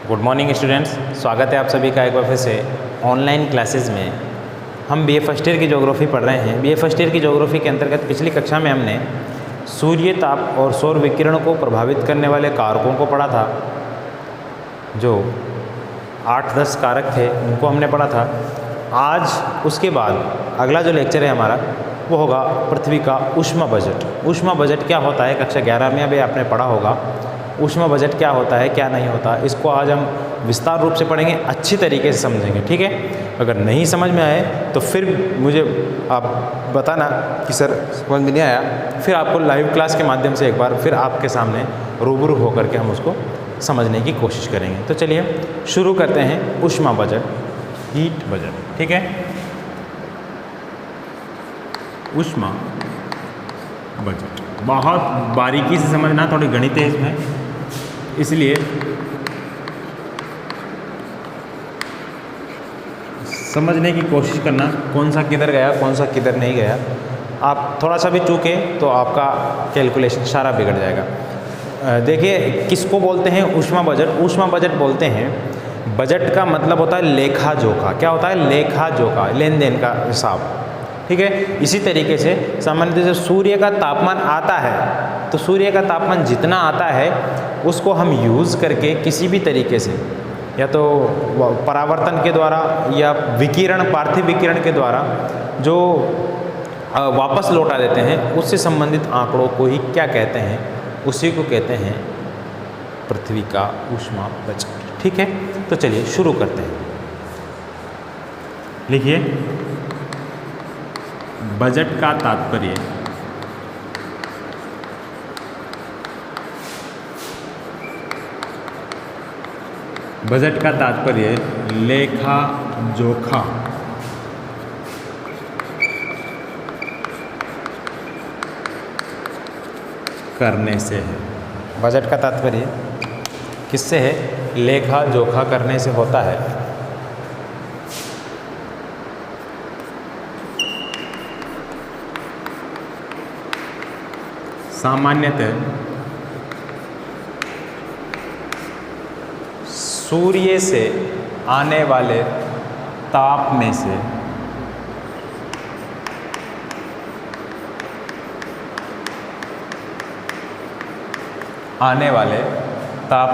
Good morning students, स्वागत है आप सभी का एक बार फिर से ऑनलाइन क्लासेस में। हम बीए फर्स्ट ईयर की ज्योग्राफी पढ़ रहे हैं। बीए फर्स्ट ईयर की ज्योग्राफी के अंतर्गत पिछली कक्षा में हमने सूर्य ताप और सौर विकिरण को प्रभावित करने वाले कारकों को पढ़ा था। जो 8-10 कारक थे उनको हमने पढ़ा था। आज उसके बाद अगला जो लेक्चर है हमारा वो होगा पृथ्वी का ऊष्मा बजट। ऊष्मा बजट क्या होता है, कक्षा 11 में अभी आपने पढ़ा होगा। ऊष्मा बजट क्या होता है, क्या नहीं होता, इसको आज हम विस्तार रूप से पढ़ेंगे, अच्छी तरीके से समझेंगे। ठीक है, अगर नहीं समझ में आए तो फिर मुझे आप बताना कि सर समझ में नहीं आया, फिर आपको लाइव क्लास के माध्यम से एक बार फिर आपके सामने रूबरू होकर के हम उसको समझने की कोशिश करेंगे। तो चलिए शुरू करते हैं ऊष्मा बजट, हीट बजट। ठीक है, ऊष्मा बजट बहुत बारीकी से समझना, थोड़ी गणित है इसमें, इसलिए समझने की कोशिश करना कौन सा किधर गया, कौन सा किधर नहीं गया। आप थोड़ा सा भी चूके तो आपका कैलकुलेशन सारा बिगड़ जाएगा। देखिए किसको बोलते हैं ऊष्मा बजट। ऊष्मा बजट बोलते हैं, बजट का मतलब होता है लेखा जोखा। क्या होता है? लेखा जोखा, लेन देन का हिसाब। ठीक है, इसी तरीके से सामान्यतः से सूर्य का तापमान आता है तो सूर्य का तापमान जितना आता है उसको हम यूज़ करके किसी भी तरीके से या तो परावर्तन के द्वारा या विकिरण, पार्थिव विकिरण के द्वारा जो वापस लौटा देते हैं, उससे संबंधित आंकड़ों को ही क्या कहते हैं? उसी को कहते हैं पृथ्वी का ऊष्मा बजट। ठीक है, तो चलिए शुरू करते हैं। लिखिए, बजट का तात्पर्य लेखा जोखा करने से है। बजट का तात्पर्य किससे है? लेखा जोखा करने से होता है। सामान्यतः सूर्य से आने वाले ताप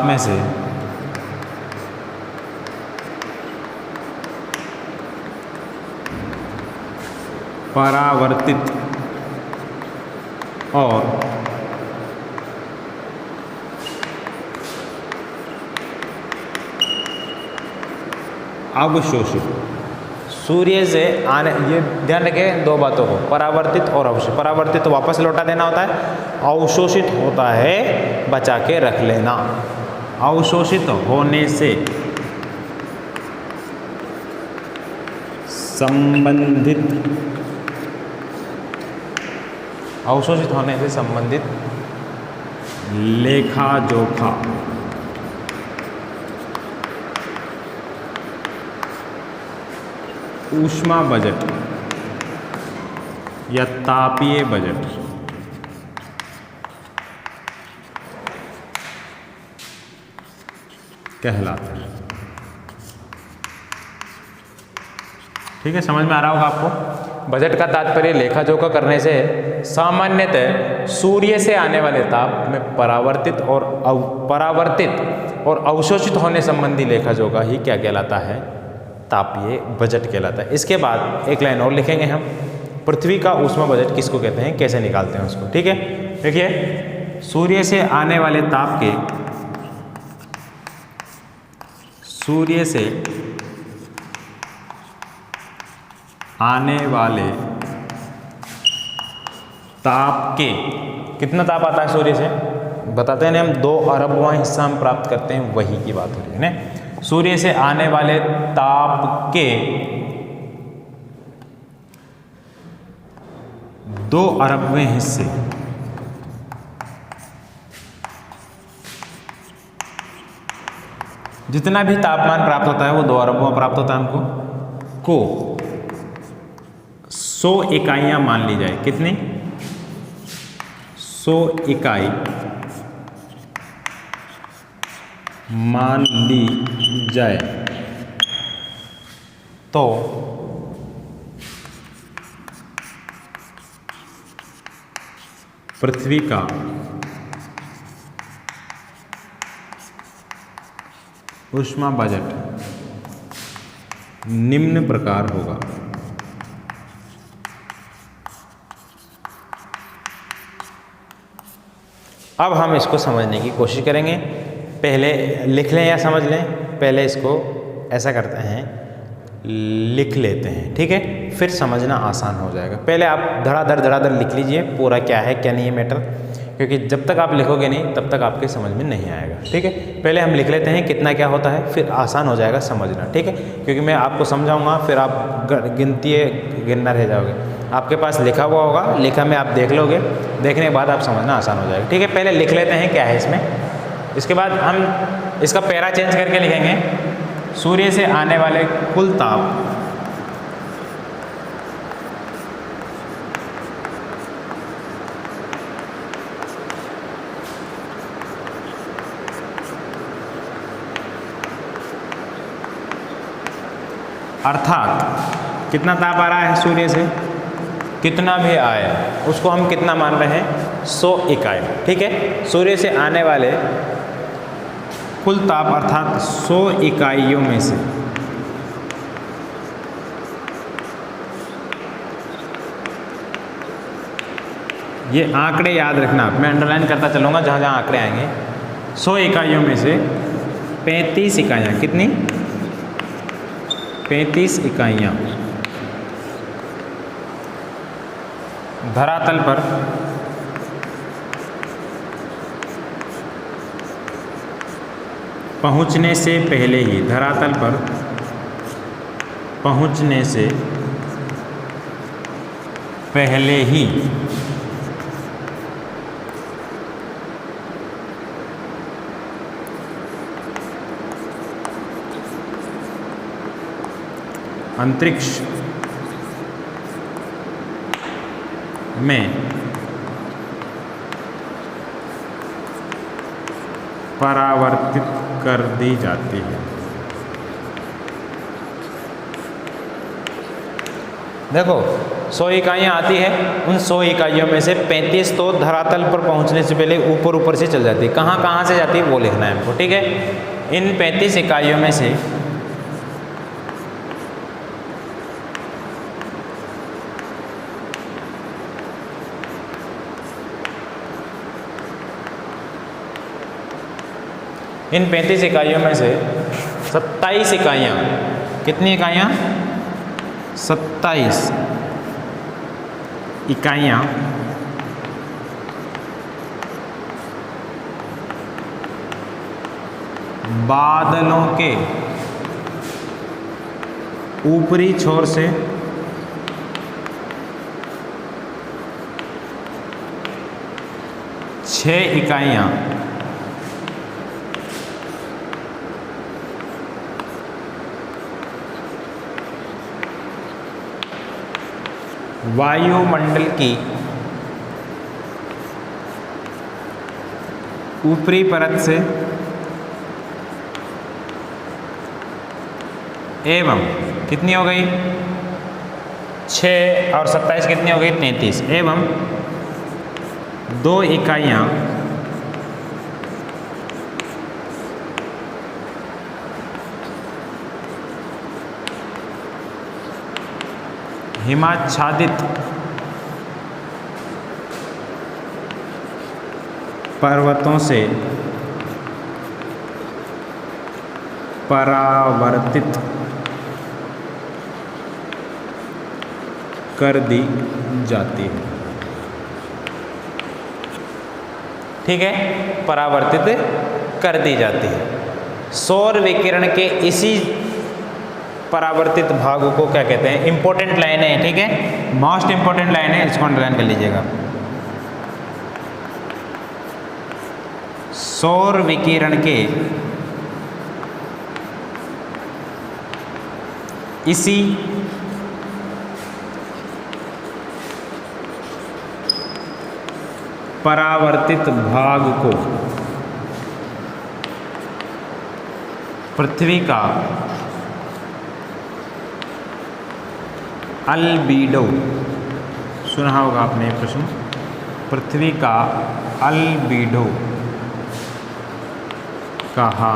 में से परावर्तित और अवशोषित, सूर्य से आने, ये ध्यान रखें दो बातों को, परावर्तित और अवशोषित। परावर्तित तो वापस लौटा देना होता है, अवशोषित होता है बचा के रख लेना। अवशोषित होने से संबंधित लेखा जोखा ऊष्मा बजट या तापीय बजट कहलाता है। ठीक है, समझ में आ रहा होगा आपको। बजट का तात्पर्य लेखा जोखा करने से सामान्यतः सूर्य से आने वाले ताप में परावर्तित और अवशोषित होने संबंधी लेखा जोखा ही क्या कहलाता है? तापीय बजट कहलाता है। इसके बाद एक लाइन और लिखेंगे हम, पृथ्वी का ऊष्मा बजट किसको कहते हैं, कैसे निकालते हैं उसको। ठीक है, देखिए, सूर्य से आने वाले ताप के कितना ताप आता है सूर्य से? बताते हैं ना हम, 2 अरबवां हिस्सा हम प्राप्त करते हैं, वही की बात हो रही है ना। सूर्य से आने वाले ताप के 2 अरबवें हिस्से जितना भी तापमान प्राप्त होता है वो 2 अरबवां प्राप्त होता है हमको को 100 इकाइयां मान ली जाए। कितनी? 100 इकाई मान ली जाए तो पृथ्वी का ऊष्मा बजट निम्न प्रकार होगा। अब हम इसको समझने की कोशिश करेंगे। पहले लिख लें या समझ लें? पहले इसको ऐसा करते हैं, लिख लेते हैं, ठीक है, फिर समझना आसान हो जाएगा। पहले आप धड़ाधड़ लिख लीजिए पूरा क्या है क्या नहीं है मैटर, क्योंकि जब तक आप लिखोगे नहीं तब तक आपके समझ में नहीं आएगा, ठीक है। पहले हम लिख लेते हैं कितना क्या होता है, फिर आसान हो जाएगा समझना, ठीक है। क्योंकि मैं आपको समझाऊंगा, फिर आप गिनना रह जाओगे। आपके पास लिखा हुआ होगा, लिखा में आप देख लोगे, देखने के बाद आप समझना आसान हो जाएगा, ठीक है। पहले लिख लेते हैं क्या है इसमें, इसके बाद हम इसका पैरा चेंज करके लिखेंगे। सूर्य से आने वाले कुल ताप अर्थात कितना ताप आ रहा है सूर्य से, कितना भी आए उसको हम कितना मान रहे हैं, 100 इकाई, ठीक है। सूर्य से आने वाले कुल ताप अर्थात 100 इकाइयों में से ये आंकड़े याद रखना, मैं अंडरलाइन करता चलूँगा जहाँ जहाँ आंकड़े आएंगे। 100 इकाइयों में से 35 इकाइयाँ, कितनी? 35 इकाइयाँ धरातल पर पहुँचने से पहले ही, धरातल पर पहुँचने से पहले ही अंतरिक्ष में परावर्तित कर दी जाती है। देखो 100 इकाइयाँ आती है, उन 100 इकाइयों में से 35 तो धरातल पर पहुंचने से पहले ऊपर से चल जाती है। कहाँ कहाँ से जाती है वो लिखना है हमको, ठीक है। इन 35 इकाइयों में से इन 35 इकाइयों में से 27 इकाइयाँ, कितनी इकाइयाँ? 27 इकाइयाँ बादलों के ऊपरी छोर से छः इकाइयाँ वायुमंडल की ऊपरी परत से एवं कितनी हो गई? 6 और 27 कितनी हो गई? 33 एवं 2 इकाइयाँ हिमाच्छादित पर्वतों से परावर्तित कर दी जाती है, ठीक है, परावर्तित कर दी जाती है। सौर विकिरण के इसी परावर्तित भागों को क्या कहते हैं? इंपॉर्टेंट लाइन है, ठीक है, मोस्ट इंपॉर्टेंट लाइन है, इसको अंडरलाइन कर लीजिएगा। सौर विकिरण के इसी परावर्तित भाग को पृथ्वी का अल्बीडो, सुना होगा आपने ये प्रश्न, पृथ्वी का अल्बीडो कहा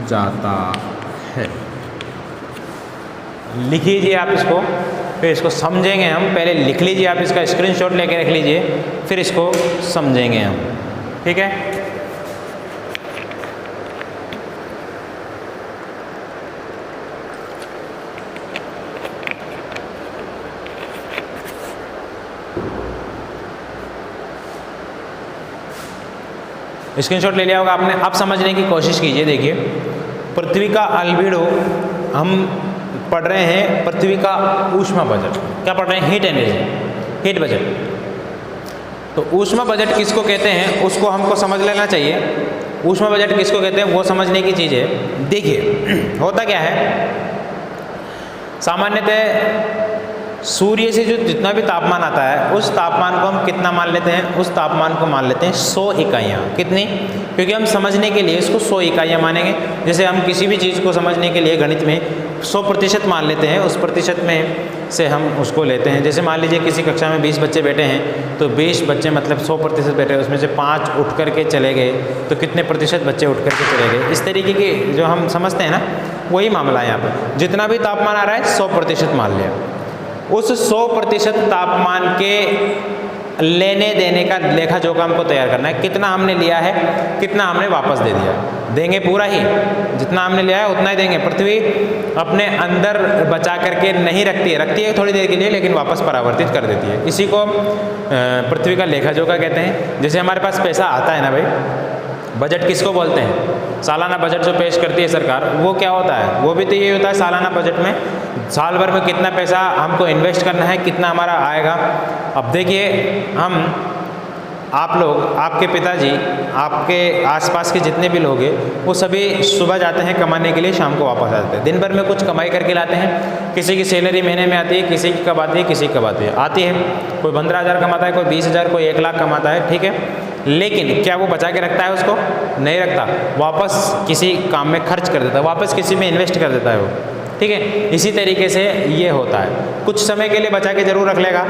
जाता है। लिख लीजिए आप इसको, फिर इसको समझेंगे हम। पहले लिख लीजिए आप, इसका स्क्रीनशॉट लेके रख लीजिए, फिर इसको समझेंगे हम, ठीक है। स्क्रीनशॉट ले लिया होगा आपने। अब समझने की कोशिश कीजिए। देखिए, पृथ्वी का अल्बीडो हम पढ़ रहे हैं, पृथ्वी का ऊष्मा बजट। क्या पढ़ रहे हैं? Heat energy, heat budget. तो ऊष्मा बजट किसको कहते हैं उसको हमको समझ लेना चाहिए। ऊष्मा बजट किसको कहते हैं वो समझने की चीज़ है। देखिए, होता क्या है, सामान्यतः सूर्य से जो जितना भी तापमान आता है उस तापमान को हम कितना मान लेते हैं? उस तापमान को मान लेते हैं 100 इकाइयाँ। कितनी? क्योंकि हम समझने के लिए इसको 100 इकाइयाँ मानेंगे। जैसे हम किसी भी चीज़ को समझने के लिए गणित में 100% मान लेते हैं, उस प्रतिशत में से हम उसको लेते हैं। जैसे मान लीजिए किसी कक्षा में 20 बच्चे बैठे हैं, तो 20 बच्चे मतलब 100% बैठे, उसमें से 5 उठ कर के चले गए, तो कितने प्रतिशत बच्चे उठ कर के चले गए? इस तरीके की जो हम समझते हैं ना, वही मामला है यहाँ पर। जितना भी तापमान आ रहा है 100% मान लिया। उस 100% तापमान के लेने देने का लेखा जोखा हमको तैयार करना है। कितना हमने लिया है, कितना हमने वापस दे दिया। देंगे पूरा ही, जितना हमने लिया है उतना ही देंगे। पृथ्वी अपने अंदर बचा करके नहीं रखती है थोड़ी देर के लिए, लेकिन वापस परावर्तित कर देती है। इसी को पृथ्वी का लेखा जोखा कहते हैं। जैसे हमारे पास पैसा आता है ना भाई, बजट किसको बोलते हैं? सालाना बजट जो पेश करती है सरकार, वो क्या होता है? वो भी तो ये होता है सालाना बजट में साल भर में कितना पैसा हमको इन्वेस्ट करना है, कितना हमारा आएगा। अब देखिए, हम आप लोग, आपके पिताजी, आपके आसपास के जितने भी लोग हैं, वो सभी सुबह जाते हैं कमाने के लिए, शाम को वापस आते हैं। दिन भर में कुछ कमाई करके लाते हैं। किसी की सैलरी महीने में आती है, किसी की कब आती है, किसी की कब आती है। कोई 15,000 कमाता है, कोई 20,000, कोई 1 लाख कमाता है, ठीक है। लेकिन क्या वो बचा के रखता है? उसको नहीं रखता, वापस किसी काम में खर्च कर देता है, वापस किसी में इन्वेस्ट कर देता है वो, ठीक है। इसी तरीके से ये होता है। कुछ समय के लिए बचा के जरूर रख लेगा,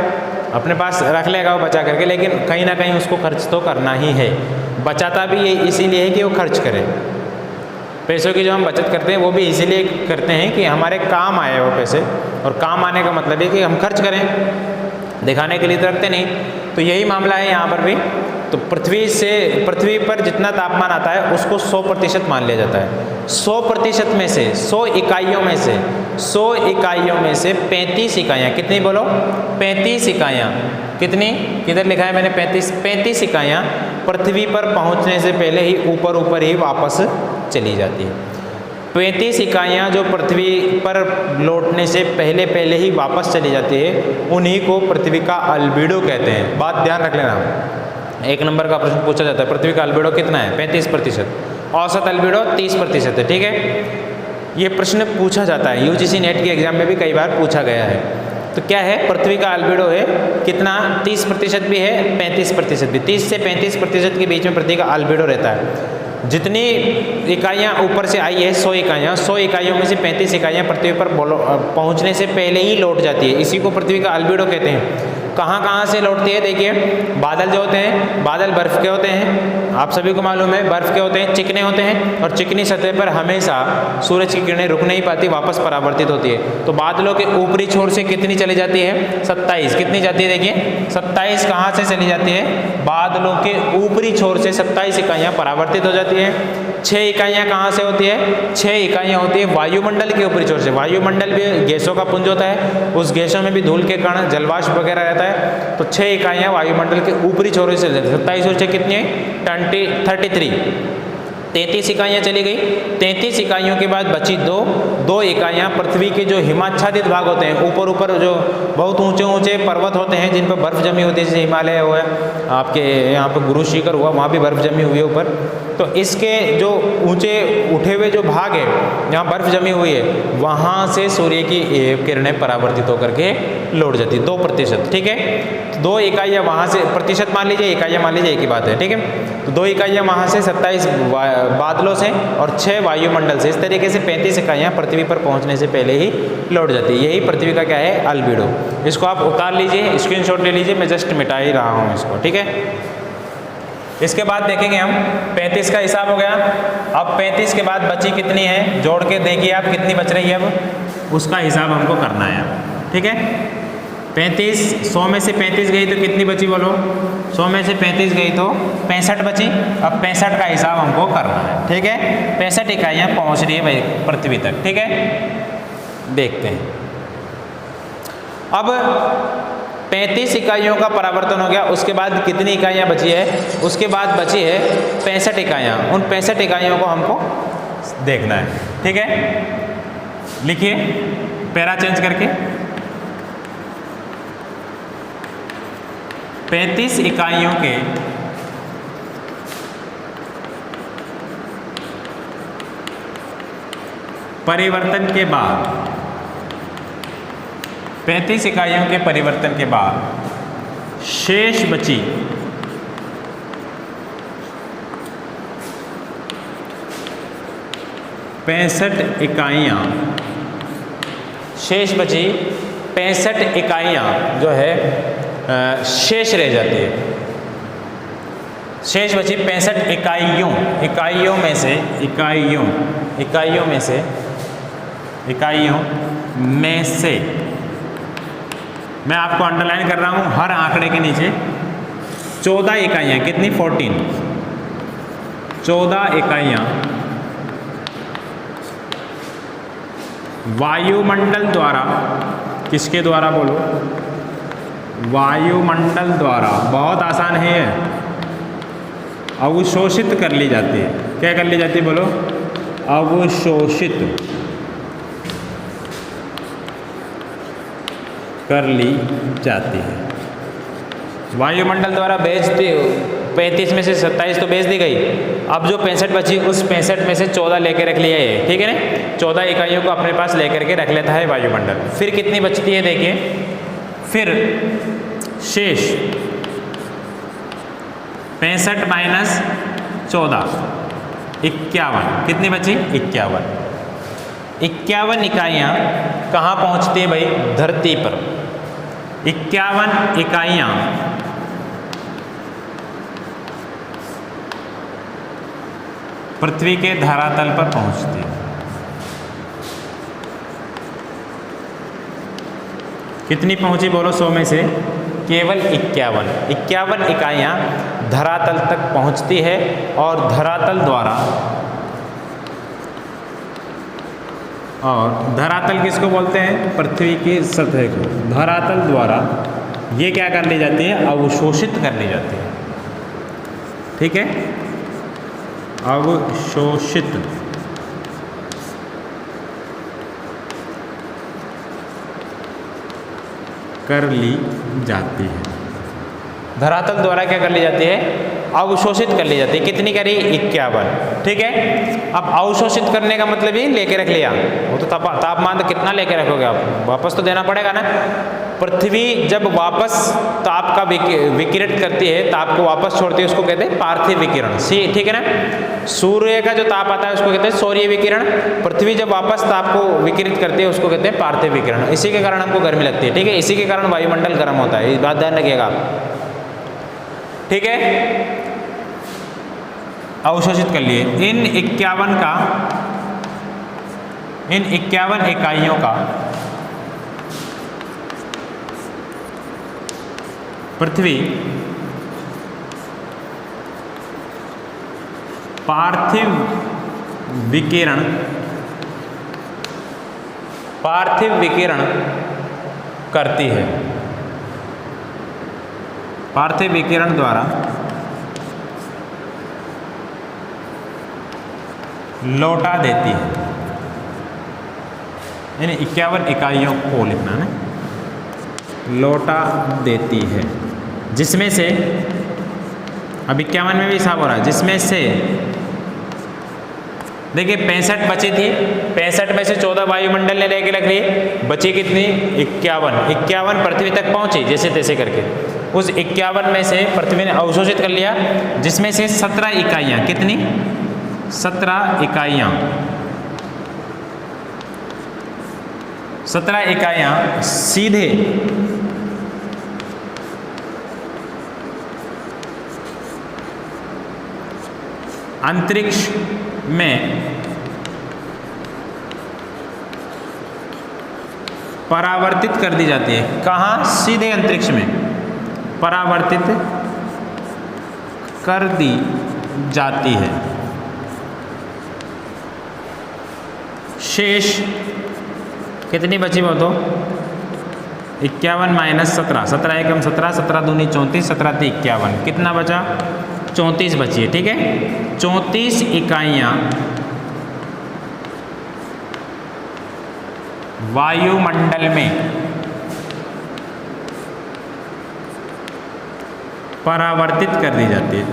अपने पास रख लेगा वो बचा करके, लेकिन कहीं ना कहीं उसको खर्च तो करना ही है। बचाता भी ये इसीलिए है कि वो खर्च करे। पैसों की जो हम बचत करते हैं वो भी इसीलिए करते हैं कि हमारे काम आए वो पैसे, और काम आने का मतलब है कि हम खर्च करें, दिखाने के लिए तो रखते नहीं। तो यही मामला है यहाँ पर भी। तो पृथ्वी पर जितना तापमान आता है उसको 100% मान लिया जाता है। 100% में से 100 इकाइयों में से 35 इकाइयाँ, कितनी बोलो? 35 इकाइयाँ। कितनी? किधर लिखा है मैंने? 35 इकाइयाँ पृथ्वी पर पहुँचने से पहले ही ऊपर ही वापस चली जाती है। 35 इकाइयाँ जो पृथ्वी पर लौटने से पहले ही वापस चली जाती है, उन्हीं को पृथ्वी का अल्बीडो कहते हैं। बात ध्यान रख लेना, 1 नंबर का प्रश्न पूछा जाता है, पृथ्वी का अल्बीडो कितना है? 35%। औसत अल्बीडो 30% है, ठीक है। ये प्रश्न पूछा जाता है, यूजीसी नेट के एग्जाम में भी कई बार पूछा गया है। तो क्या है? पृथ्वी का अल्बीडो है कितना? 30% भी है, 35% भी। 30 से 35% के बीच में पृथ्वी का अल्बीडो रहता है। जितनी इकाइयाँ ऊपर से आई है 100 इकाइयाँ, 100 इकाइयों में से 35 इकाइयाँ पृथ्वी पर पहुँचने से पहले ही लौट जाती है। इसी को पृथ्वी का अल्बीडो कहते हैं। कहाँ से लौटती है? देखिए, बादल जो होते हैं, बादल बर्फ़ के होते हैं, आप सभी को मालूम है, बर्फ़ के होते हैं, चिकने होते हैं, और चिकनी सतह पर हमेशा सूरज की किरणें रुक नहीं पाती, वापस परावर्तित होती है। तो बादलों के ऊपरी छोर से कितनी चली जाती है? 27। कितनी जाती है? देखिए, 27 कहाँ से चली जाती है? बादलों के ऊपरी छोर से 27 इकाइयाँ परावर्तित हो जाती है। 6 इकाइयाँ कहाँ से होती है? 6 इकाइयाँ होती है वायुमंडल के ऊपरी छोर से। वायुमंडल भी गैसों का पुंज होता है, उस गैसों में भी धूल के कण, जलवाष्प वगैरह रहता है। तो 6 इकाइयाँ वायुमंडल के ऊपरी छोर से 27 और 6 कितनी है? 33। 33 इकाइयाँ चली गई। 33 इकाइयों के बाद बची दो इकाइयाँ पृथ्वी के जो हिमाच्छादित भाग होते हैं, ऊपर जो बहुत ऊंचे पर्वत होते हैं जिन पर बर्फ़ जमी होती है, जैसे हिमालय हुआ है, आपके यहाँ पर गुरु शिखर हुआ, वहाँ भी बर्फ़ जमी हुई है ऊपर। तो इसके जो ऊंचे उठे हुए जो भाग है जहाँ बर्फ़ जमी हुई है, वहाँ से सूर्य की किरणें परावर्तित होकर के लौट जाती है। 2%, ठीक है। 2 इकाइयाँ वहाँ से, प्रतिशत मान लीजिए, इकाइयाँ मान लीजिए, एक ही बात है, ठीक है। तो 2 इकाइयाँ वहाँ से 27 बादलों से और 6 वायुमंडल से। इस तरीके से 35 इकाइयाँ पृथ्वी पर पहुँचने से पहले ही लौट जाती है। यही पृथ्वी का क्या है, अल्बिडो। इसको आप उतार लीजिए, स्क्रीनशॉट ले लीजिए, मैं जस्ट मिटा ही रहा हूँ इसको, ठीक है। इसके बाद देखेंगे हम 35 का हिसाब हो गया। अब 35 के बाद बची कितनी है, जोड़ के देखिए आप कितनी बच रही है, अब उसका हिसाब हमको करना है, ठीक है। 35, 100 में से 35 गई तो कितनी बची बोलो, 100 में से 35 गई तो 65 बची। अब 65 का हिसाब हमको करना है, ठीक है। 65 इकाइयाँ पहुँच रही है भाई पृथ्वी तक, ठीक है। देखते हैं अब 35 इकाइयों का परावर्तन हो गया, उसके बाद कितनी इकाइयाँ बची है, उसके बाद बची है 65 इकाइयाँ। उन 65 इकाइयों को हमको देखना है, ठीक है। लिखिए पैरा चेंज करके, 35 इकाइयों के परिवर्तन के बाद, 35 इकाइयों के परिवर्तन के बाद शेष बची 65 इकाइयाँ, शेष बची 65 इकाइयाँ जो है शेष रह जाती है। शेष बची 65 इकाइयों, इकाइयों में से मैं आपको अंडरलाइन कर रहा हूँ हर आंकड़े के नीचे 14 इकाइयाँ, कितनी 14 इकाइयाँ वायुमंडल द्वारा, किसके द्वारा बोलो, वायुमंडल द्वारा, बहुत आसान है ये, अवशोषित कर ली जाती है। क्या कर ली जाती है बोलो, अवशोषित कर ली जाती है। वायुमंडल द्वारा भेज दी, 35 में से 27 तो भेज दी गई। अब जो 65 बची, उस 65 में से 14 लेके रख लिया है, ठीक है ना। 14 इकाइयों को अपने पास लेकर के रख लेता है वायुमंडल। फिर कितनी बचती है देखिए, फिर शेष 65 माइनस 14, 51, कितनी बची 51। 51 इकाइयाँ कहाँ पहुँचती है भाई, धरती पर। 51 इकाइयाँ पृथ्वी के धरातल पर पहुँचती है। कितनी पहुँची बोलो 100 में से, केवल 51 इकाइयाँ धरातल तक पहुँचती है। और धरातल द्वारा, और धरातल किसको बोलते हैं, पृथ्वी की सतह को। धरातल द्वारा ये क्या कर ली जाती है, अवशोषित कर ली जाती है, ठीक है। अवशोषित कर ली जाती है। धरातल द्वारा क्या कर ली जाती है, अवशोषित कर ली जाती है। कितनी करी, 51, ठीक है। अब अवशोषित करने का मतलब ही लेके रख लिया, वो तो तापमान तो कितना लेके रखोगे आप, वापस तो देना पड़ेगा ना। पृथ्वी जब वापस ताप का विकिरण करती है, ताप को वापस छोड़ती है, उसको कहते हैं पार्थिव विकिरण, ठीक है ना। सूर्य का जो ताप आता है उसको कहते हैं सौर्य विकिरण। पृथ्वी जब वापस ताप को विकिरित करती है उसको कहते हैं पार्थिव विकिरण। इसी के कारण हमको गर्मी लगती है, ठीक है। इसी के कारण वायुमंडल गर्म होता है, इस बात ध्यान रखिएगा आप, ठीक है। अवशोषित कर लिए। इन 51 इकाइयों का पृथ्वी पार्थिव विकिरण करती है। पार्थिव विकिरण द्वारा लौटा देती है। यानी 51 इकाइयों को लिखना है, लौटा देती है, जिसमें से अब 51 में भी हिसाब हो रहा है, जिसमें से देखिए 65 बची थी, 65 में से 14 वायुमंडल ने लेके रख लिए, बची कितनी 51 पृथ्वी तक पहुंची जैसे तैसे करके। उस 51 में से पृथ्वी ने अवशोषित कर लिया, जिसमें से 17 इकाइयाँ, कितनी 17 इकाइयाँ 17 इकाइयाँ सीधे अंतरिक्ष में परावर्तित कर दी जाती है। कहाँ? सीधे अंतरिक्ष में परावर्तित कर दी जाती है। शेष कितनी बची वो तो 51 माइनस 17, 17 एकम 17, 17 दूनी 34, 17 ती 51, कितना बचा? 34 बची है। ठीक है, 34 इकाइयाँ वायुमंडल में परावर्तित कर दी जाती है।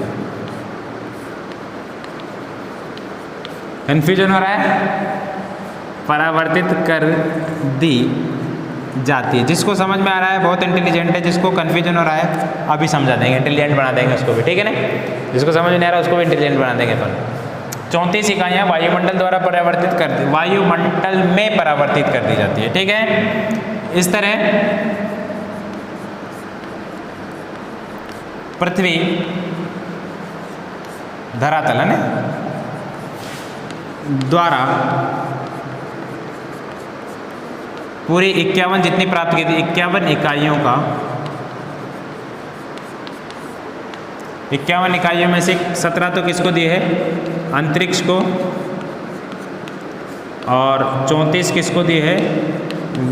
कंफ्यूजन हो रहा है? परावर्तित कर दी जाती है। जिसको समझ में आ रहा है बहुत इंटेलिजेंट है, जिसको कंफ्यूजन हो रहा है अभी समझा देंगे, इंटेलिजेंट बना देंगे उसको भी। ठीक है ना? जिसको समझ में नहीं आ रहा उसको भी इंटेलिजेंट बना देंगे अपन। 34 इकाइयाँ वायुमंडल द्वारा परावर्तित कर दी, वायुमंडल में परावर्तित कर दी जाती है। ठीक है, इस तरह पृथ्वी धरातल है ना द्वारा पूरी 51 जितनी प्राप्त की थी, 51 इकाइयों का 51 इकाइयों में से 17 तो किसको दिए है? अंतरिक्ष को, और 34 किसको दिए है?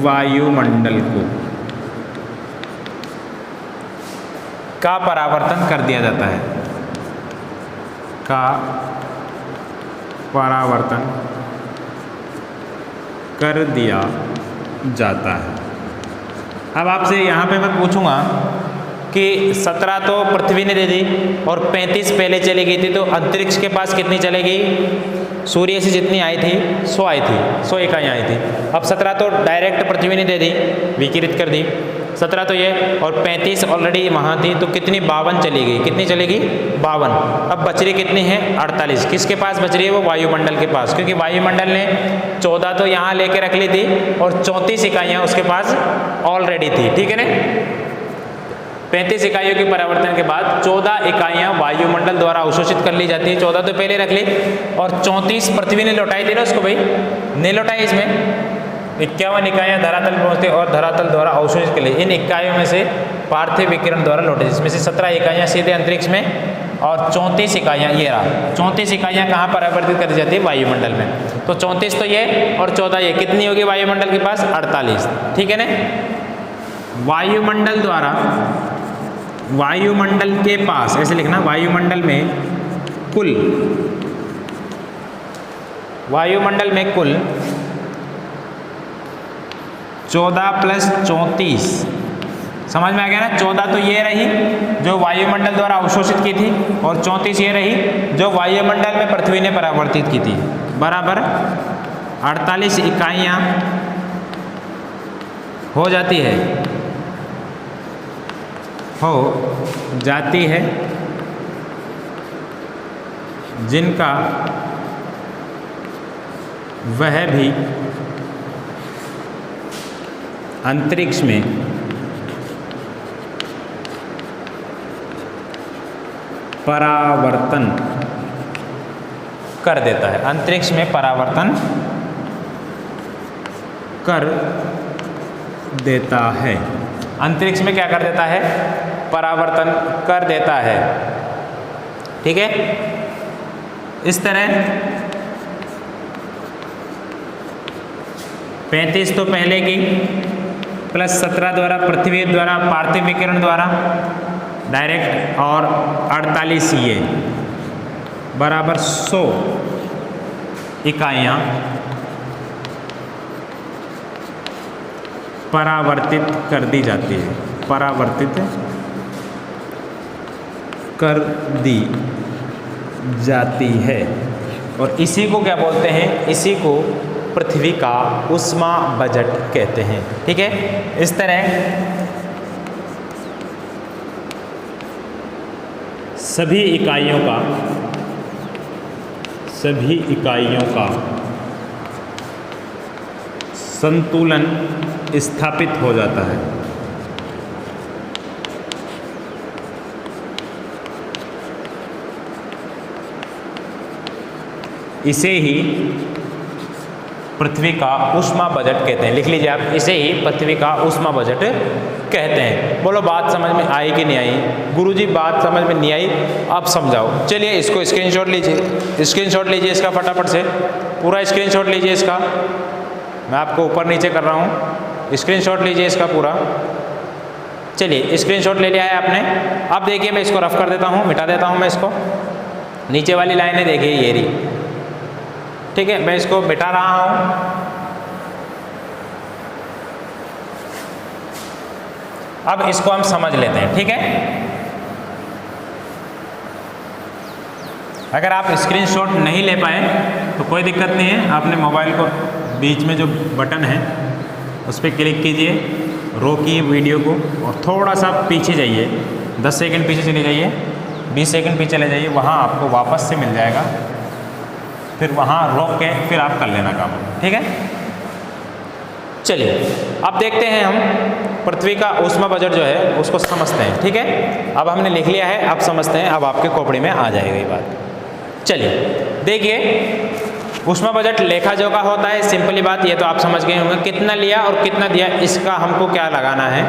वायुमंडल को। का परावर्तन कर दिया जाता है, का परावर्तन कर दिया जाता है। अब आपसे यहाँ पे मैं पूछूंगा कि 17 तो पृथ्वी ने दे दी और 35 पहले चली गई थी, तो अंतरिक्ष के पास कितनी चलेगी? सूर्य से जितनी आई थी 100 आई थी, 100 इकाइयाँ आई थी। अब 17 तो डायरेक्ट पृथ्वी ने दे दी, विकिरित कर दी, 17 तो ये, और 35 ऑलरेडी वहाँ थी, तो कितनी? 52 चली गई। कितनी चलेगी? 52। अब बच रही कितनी है? 48। किसके पास बच रही है? वो वायुमंडल के पास, क्योंकि वायुमंडल ने 14 तो यहाँ लेके रख ली थी और 34 इकाइयाँ उसके पास ऑलरेडी थी। ठीक है ना? 35 इकाइयों के परावर्तन के बाद 14 इकाइयाँ वायुमंडल द्वारा अवशोषित कर ली जाती है। 14 तो पहले रख ली और 34 पृथ्वी ने लौटाई थी ना उसको, भाई नहीं लौटाई। इसमें 51 इकाइयाँ धरातल पहुँचती और धरातल द्वारा अवशोषित कर ली। इन इकाइयों में से पार्थिव विकिरण द्वारा लौटे, जिसमें से 17 इकाइयाँ सीधे अंतरिक्ष में और 34 इकाइयाँ, ये रहा 34 इकाइयाँ कहाँ परावर्तित कर दी जाती है? वायुमंडल में। तो 34 तो ये और 14 ये, कितनी होगी वायुमंडल के पास? 48। ठीक है ना? वायुमंडल द्वारा, वायुमंडल के पास ऐसे लिखना, वायुमंडल में कुल, वायुमंडल में कुल 14 प्लस 34, समझ में आ गया ना? 14 तो ये रही जो वायुमंडल द्वारा अवशोषित की थी और 34 ये रही जो वायुमंडल में पृथ्वी ने परावर्तित की थी, बराबर 48 इकाइयाँ हो जाती है, हो जाती है, जिनका वह भी अंतरिक्ष में परावर्तन कर देता है। अंतरिक्ष में परावर्तन कर देता है। अंतरिक्ष में क्या कर देता है? परावर्तन कर देता है। ठीक है? इस तरह 35 तो पहले की प्लस 17 द्वारा पृथ्वी द्वारा पार्थिव विकिरण द्वारा डायरेक्ट और 48 ये बराबर 100 इकाइयाँ परावर्तित कर दी जाती है, परावर्तित कर दी जाती है। और इसी को क्या बोलते हैं? इसी को पृथ्वी का ऊष्मा बजट कहते हैं। ठीक है? इस तरह सभी इकाइयों का सभी इकाइयों का संतुलन स्थापित हो जाता है। इसे ही पृथ्वी का ऊष्मा बजट कहते हैं। लिख लीजिए आप, इसे ही पृथ्वी का ऊष्मा बजट कहते हैं। बोलो बात समझ में आई कि नहीं आई? गुरुजी बात समझ में नहीं आई, अब समझाओ। चलिए इसको स्क्रीनशॉट लीजिए, स्क्रीनशॉट लीजिए इसका फटाफट से, पूरा स्क्रीनशॉट लीजिए इसका। मैं आपको ऊपर नीचे कर रहा हूँ, स्क्रीनशॉट लीजिए इसका पूरा। चलिए स्क्रीनशॉट ले लिया है आपने। अब देखिए मैं इसको रफ कर देता हूँ, मिटा देता हूँ मैं इसको। नीचे वाली लाइनें देखिए ये रही, ठीक है, मैं इसको मिटा रहा हूँ। अब इसको हम समझ लेते हैं, ठीक है। अगर आप स्क्रीनशॉट नहीं ले पाए तो कोई दिक्कत नहीं है, आपने मोबाइल को बीच में जो बटन है उस पर क्लिक कीजिए, रोकिए वीडियो को और थोड़ा सा पीछे जाइए, 10 सेकंड पीछे चले जाइए, 20 सेकंड पीछे चले जाइए, वहाँ आपको वापस से मिल जाएगा। फिर वहाँ रोक के फिर आप कर लेना काम, ठीक है। चलिए अब देखते हैं हम पृथ्वी का ऊष्मा बजट जो है उसको समझते हैं, ठीक है। अब हमने लिख लिया है, अब समझते हैं, अब आपके खोपड़ी में आ जाएगा ये बात। चलिए देखिए, ऊष्मा बजट लेखा जोखा होता है, सिंपली बात ये तो आप समझ गए होंगे। कितना लिया और कितना दिया, इसका हमको क्या लगाना है,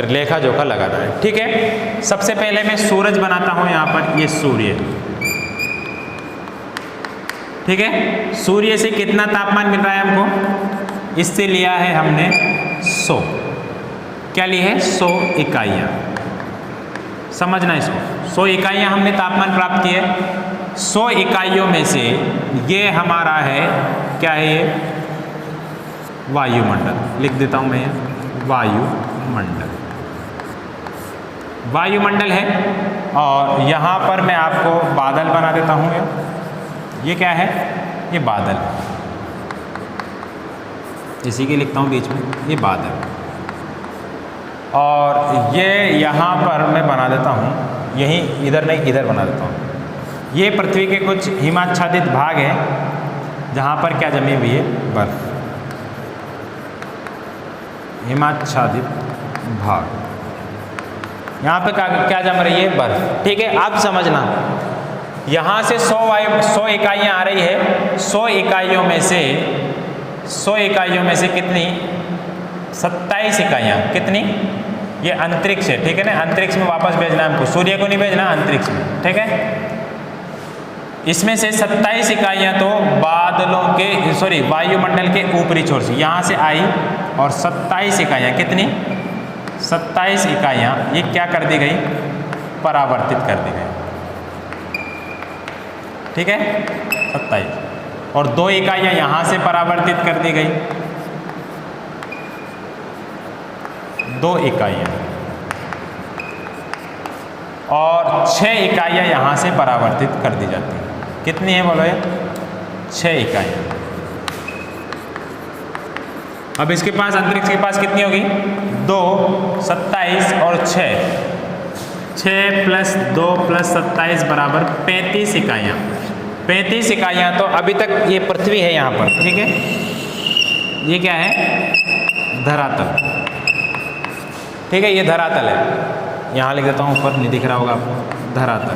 लेखा जोखा लगाना है, ठीक है। सबसे पहले मैं सूरज बनाता हूँ यहाँ पर, ये सूर्य, ठीक है। सूर्य से कितना तापमान मिल रहा है हमको, इससे लिया है हमने 100, क्या ली है 100 इकाइयाँ। समझना इसको, 100 इकाइयाँ हमने तापमान प्राप्त की है। 100 इकाइयों में से ये हमारा है, क्या है ये, वायुमंडल। लिख देता हूँ मैं वायुमंडल, वायुमंडल है। और यहाँ पर मैं आपको बादल बना देता हूँ, ये क्या है, ये बादल, इसी के लिखता हूँ बीच में, ये बादल। और ये यहाँ पर मैं बना देता हूँ, यहीं इधर नहीं इधर बना देता हूँ। ये पृथ्वी के कुछ हिमाच्छादित भाग हैं जहाँ पर क्या जमी हुई है, बर्फ, हिमाच्छादित भाग। यहाँ पे क्या जम रही है, बर्फ, ठीक है। अब समझना, यहाँ से 100 इकाइयाँ आ रही है। 100 इकाइयों में से कितनी, 27 इकाइयाँ, कितनी, ये अंतरिक्ष है, ठीक है ना। अंतरिक्ष में वापस भेजना है हमको, सूर्य को नहीं भेजना, अंतरिक्ष में, ठीक है। इसमें से 27 इकाइयाँ तो बादलों के वायुमंडल के ऊपरी छोर से यहाँ से आई, और 27 इकाइयाँ, कितनी, 27 इकाइयाँ ये क्या कर दी गई, परावर्तित कर दी गई, ठीक है, 27। और 2 इकाइयाँ यहाँ से परावर्तित कर दी गई, 2 इकाइयाँ, और 6 इकाइयाँ यहाँ से परावर्तित कर दी जाती हैं। कितनी है बोलो ये, 6 इकाइयाँ। अब इसके पास, अंतरिक्ष के पास कितनी होगी, 2, 27 और 6 प्लस 2 प्लस 27 बराबर 35 इकाइयाँ। 35 इकाइयाँ तो अभी तक ये पृथ्वी है यहाँ पर, ठीक है। ये क्या है, धरातल, ठीक है, ये धरातल है। यहाँ लिख देता हूँ, ऊपर नहीं दिख रहा होगा आपको, धरातल।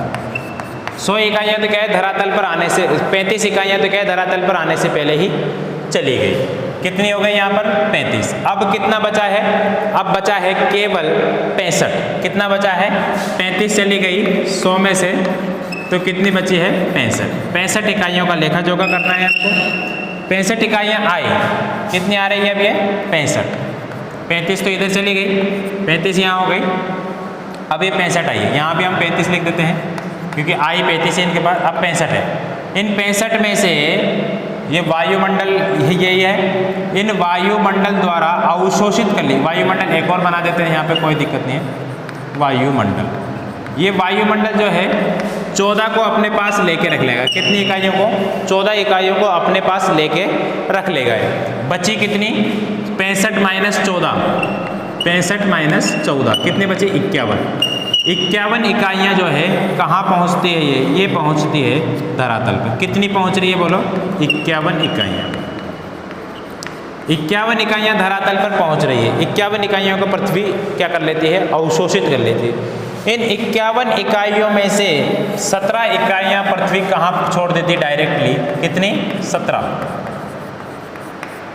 100 इकाइयाँ तो क्या है, धरातल पर आने से, 35 इकाइयाँ तो क्या है, धरातल पर आने से पहले ही चली गई। कितनी हो गई यहाँ पर, 35। अब कितना बचा है, अब बचा है केवल 65। कितना बचा है, 35 चली गई 100 में से, तो कितनी बची है, 65 इकाइयों का लेखा जोखा करना है आपको। 65 इकाइयाँ आई, कितनी आ रही है अब ये, 35 तो इधर चली गई, 35 यहाँ हो गई, अब ये 65 आई है। यहाँ भी हम 35 लिख देते हैं क्योंकि आई 35 है इनके पास, अब 65 है। इन 65 में से ये वायुमंडल यही है, इन वायुमंडल द्वारा अवशोषित कर ली। वायुमंडल एक और बना देते हैं यहाँ पे, कोई दिक्कत नहीं है। वायुमंडल, ये वायुमंडल जो है 14 को अपने पास लेके रख लेगा। कितनी इकाइयों को, 14 इकाइयों को अपने पास लेके रख लेगा। बची कितनी, 65 माइनस 14, 65 माइनस 14 कितनी बची, 51। 51 इकाइयाँ जो है कहाँ पहुँचती है, ये पहुँचती है धरातल पर। कितनी पहुँच रही है बोलो? 51 इकाइयाँ। 51 इकाइयाँ धरातल पर पहुँच रही है। 51 इकाइयों को पृथ्वी क्या कर लेती है? अवशोषित कर लेती है। इन 51 इकाइयों में से 17 इकाइयाँ पृथ्वी कहाँ छोड़ देती डायरेक्टली? कितनी?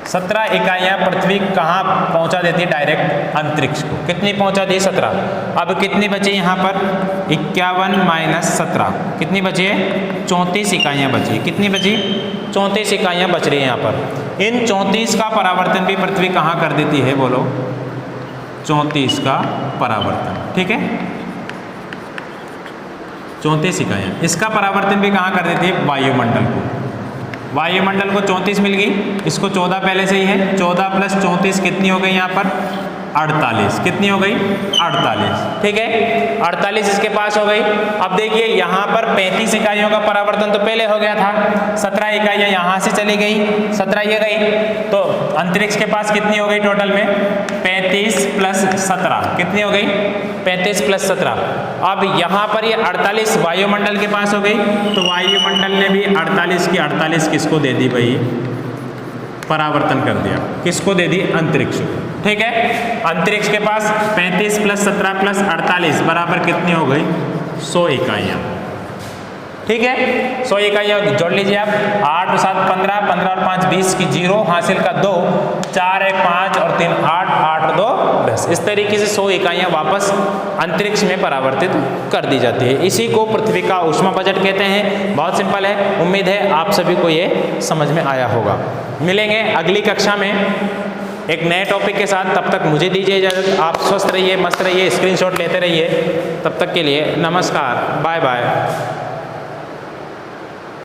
17 इकाइयाँ पृथ्वी कहाँ पहुँचा देती है डायरेक्ट? अंतरिक्ष को। कितनी पहुँचा दी? 17। अब कितनी बची यहाँ पर? 51 माइनस 17 कितनी बची है? 34 इकाइयाँ बची। कितनी बची? 34 इकाइयाँ बच रही हैं यहाँ पर। इन 34 का परावर्तन भी पृथ्वी कहाँ कर देती है बोलो? 34 का परावर्तन, ठीक है। 34 इकाइयाँ, इसका परावर्तन भी कहाँ कर देती है? वायुमंडल को। वायुमंडल को 34 मिल गई, इसको 14 पहले से ही है। 14 प्लस 34 कितनी हो गई यहाँ पर? 48। कितनी हो गई? 48, ठीक है। 48 इसके पास हो गई। अब देखिए यहाँ पर 35 इकाइयों का परावर्तन तो पहले हो गया था। 17 इकाइयाँ यहाँ से चली गई, 17 ये गई, तो अंतरिक्ष के पास कितनी हो गई टोटल में? 35 प्लस 17 कितनी हो गई? 35 प्लस 17। अब यहाँ पर ये 48 वायुमंडल के पास हो गई, तो वायुमंडल ने भी 48 की 48 किसको दे दी भाई? परावर्तन कर दिया। किसको दे दी? अंतरिक्ष को, ठीक है। अंतरिक्ष के पास 35 प्लस 17 प्लस 48 बराबर कितनी हो गई? 100 इकाइयाँ, ठीक है। 100 इकाइयाँ जोड़ लीजिए आप। 8 और 7 15, 15 और 5 20 की 0 हासिल का 2, 4 1 5 और 3 8, 8 और 2 10। इस तरीके से 100 इकाइयाँ वापस अंतरिक्ष में परावर्तित कर दी जाती है। इसी को पृथ्वी का ऊष्मा बजट कहते हैं। बहुत सिंपल है। उम्मीद है आप सभी को ये समझ में आया होगा। मिलेंगे अगली कक्षा में एक नए टॉपिक के साथ। तब तक मुझे दीजिए इजाज़त। आप स्वस्थ रहिए, मस्त रहिए, स्क्रीनशॉट लेते रहिए। तब तक के लिए नमस्कार, बाय बाय।